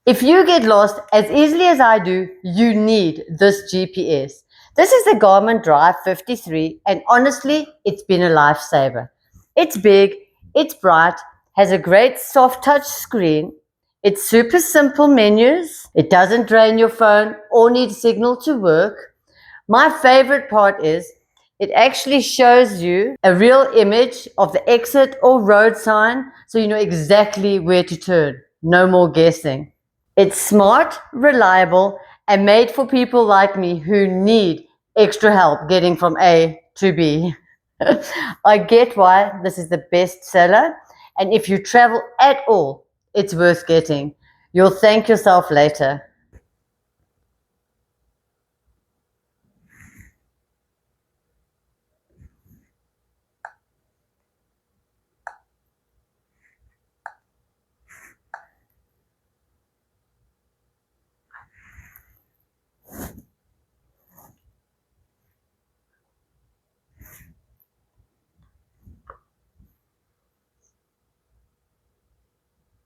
If you get lost as easily as I do, you need this GPS. This is the Garmin Drive 53, and honestly, it's been a lifesaver. It's big, it's bright, has a great soft touch screen, it's super simple menus, it doesn't drain your phone or need signal to work. My favorite part is it actually shows you a real image of the exit or road sign so you know exactly where to turn. No more guessing. It's smart, reliable, and made for people like me who need extra help getting from A to B. I get why this is the best seller, and if you travel at all, it's worth getting. You'll thank yourself later.